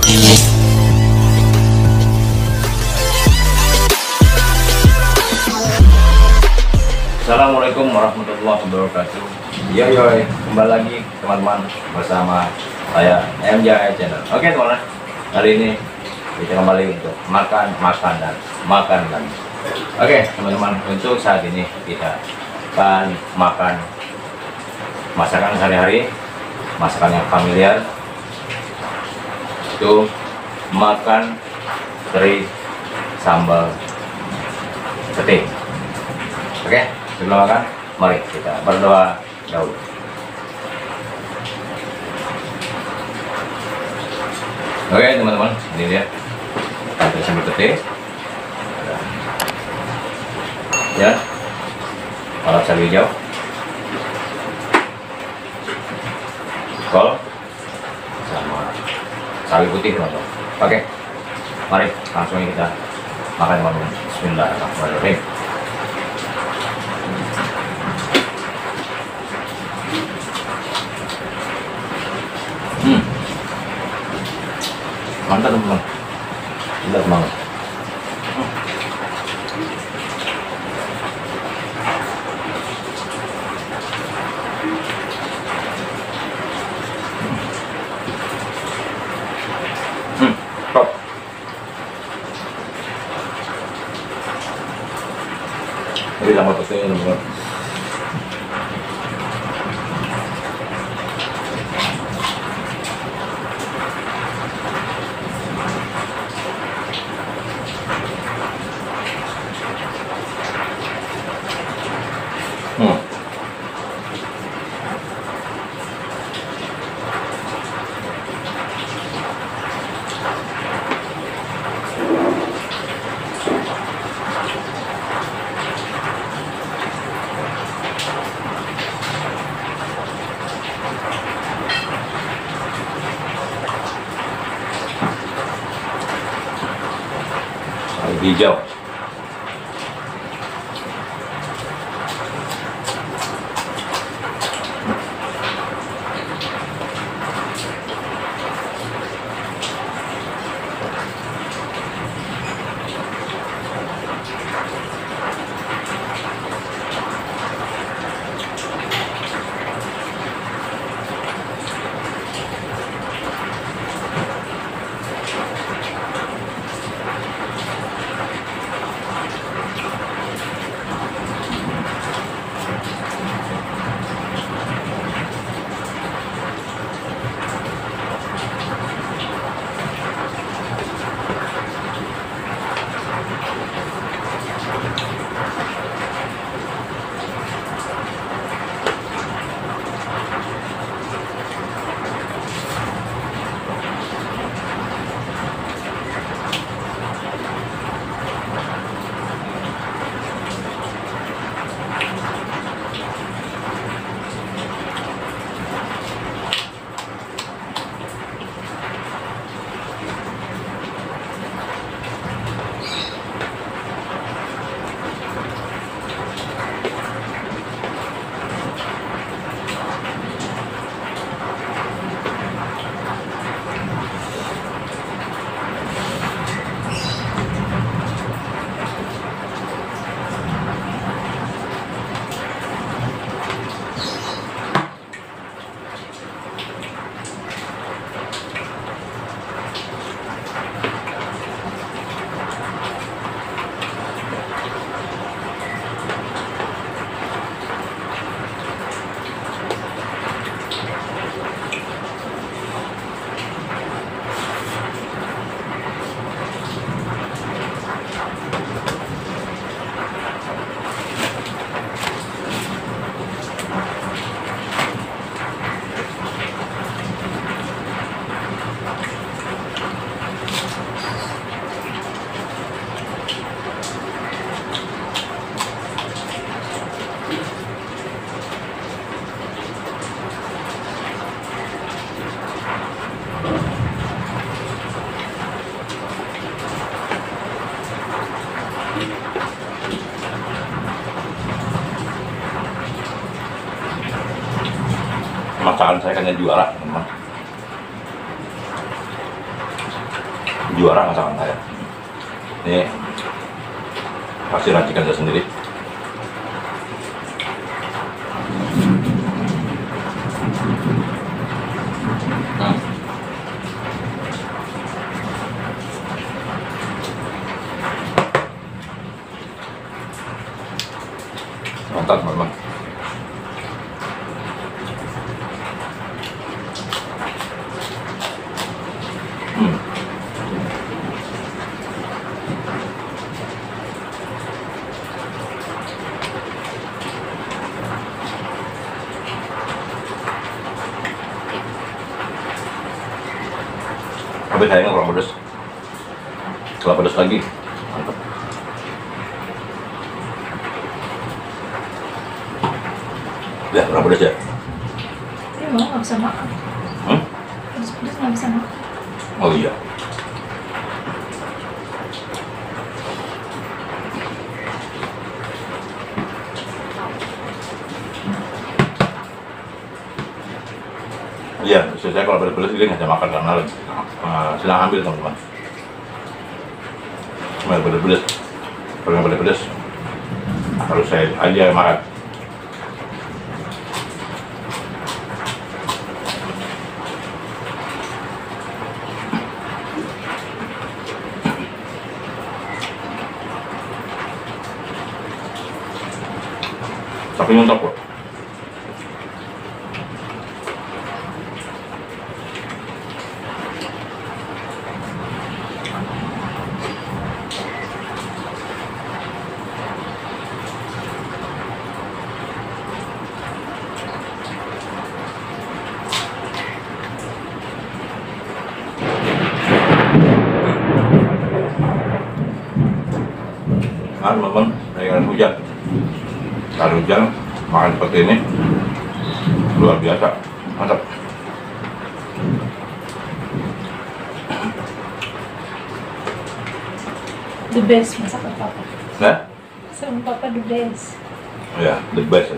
Assalamualaikum warahmatullahi wabarakatuh. Yo, kembali lagi teman-teman bersama saya MJI Channel. Oke teman-teman, hari ini kita kembali untuk makan dan makan lagi. Oke teman-teman, untuk saat ini kita akan makan masakan sehari-hari, masakan yang familiar. Itu makan teri sambal pete. Oke, sebelum makan, mari kita berdoa dahulu. Oke teman-teman, ini dia ada sambal pete, ya, palak sawi hijau, kol, sama sawi putih teman-teman. Oke, mari langsung kita makan teman-teman. Bismillahirrahmanirrahim. Mantap teman-teman, tidak banget. Top. Ini sambal petenya teman-teman. Hijau. Masakan saya kan juara teman-teman. juara masakan saya. Ini hasil racikan saya sendiri. Mantap teman-teman. Tapi sayangnya kurang pedas. Kalau pedas lagi, mantap. Ya, kurang pedas ya. Ini mau nggak bisa makan. Pedas-pedas nggak bisa makan. Oh iya. Iya, saya kalau pedas-pedas ini nggak bisa makan karena sedang hamil teman-teman. Cuma pedas-pedas, kalau yang pedas-pedas harus saya aja makan. Tapi mantap kok. Teman-teman, dengan hujan, makan seperti ini luar biasa, mantap. The best masakan papa. Nah, Masakan papa the best. ya the best.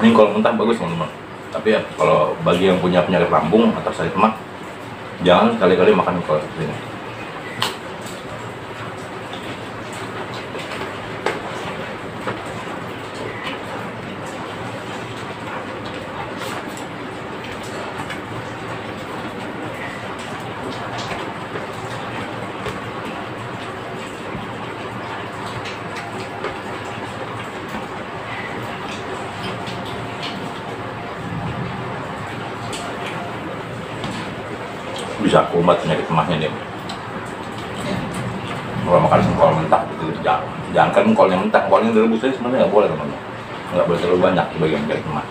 Ini kalau mentah bagus teman-teman. Tapi ya kalau bagi yang punya penyakit lambung atau sakit mah, jangan sekali-kali makan kol seperti ini. Bisa kumat penyakit emahnya dia. Kalau makan kol mentah gitu, jangan kan kolnya mentah, kolnya direbus aja sebenarnya nggak boleh teman-teman, nggak boleh terlalu banyak di bagian penyakit emah.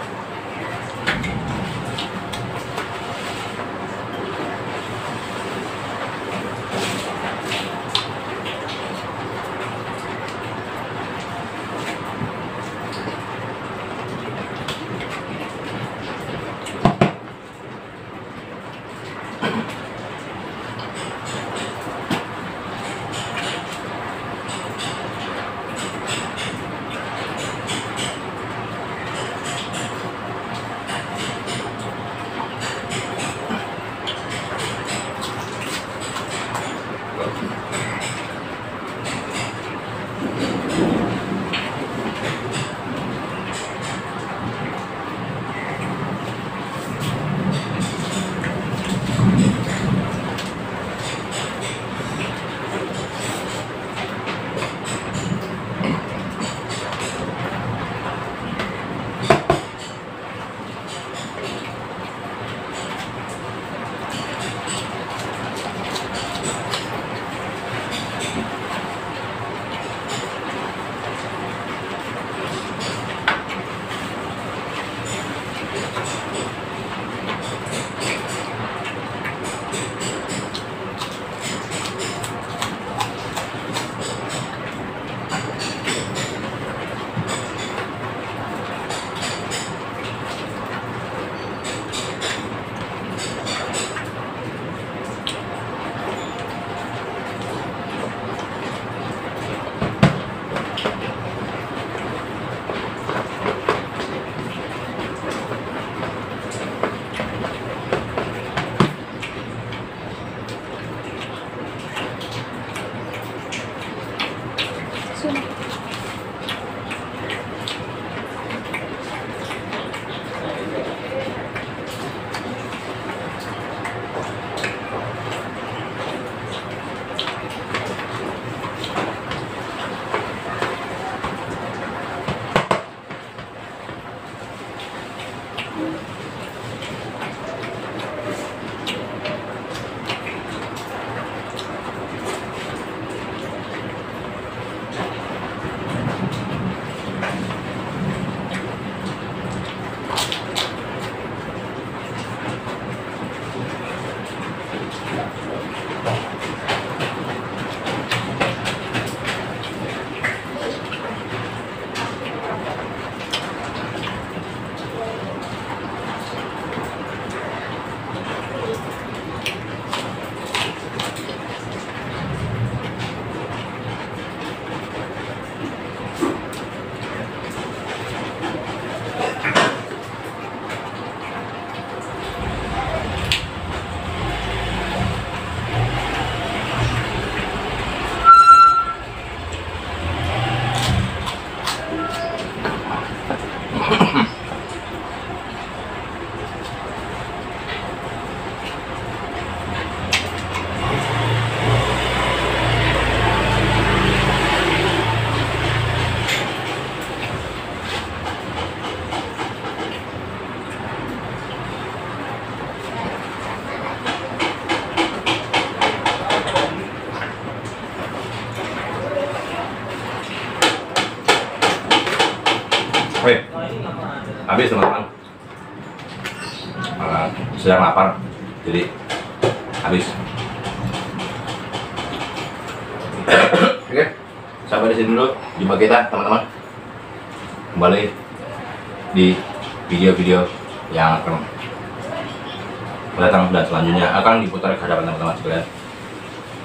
Wih, habis teman-teman. Sedang lapar, jadi habis. Oke, sampai di sini dulu jumpa kita teman-teman. Kembali di video-video yang akan datang dan selanjutnya akan diputar ke hadapan teman-teman sekalian.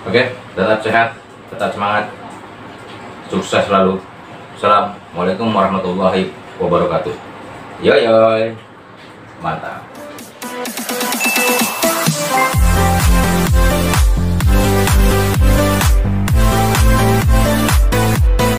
Oke, tetap sehat, tetap semangat, sukses selalu. Assalamualaikum warahmatullahi wabarakatuh. Yo yo, mantap.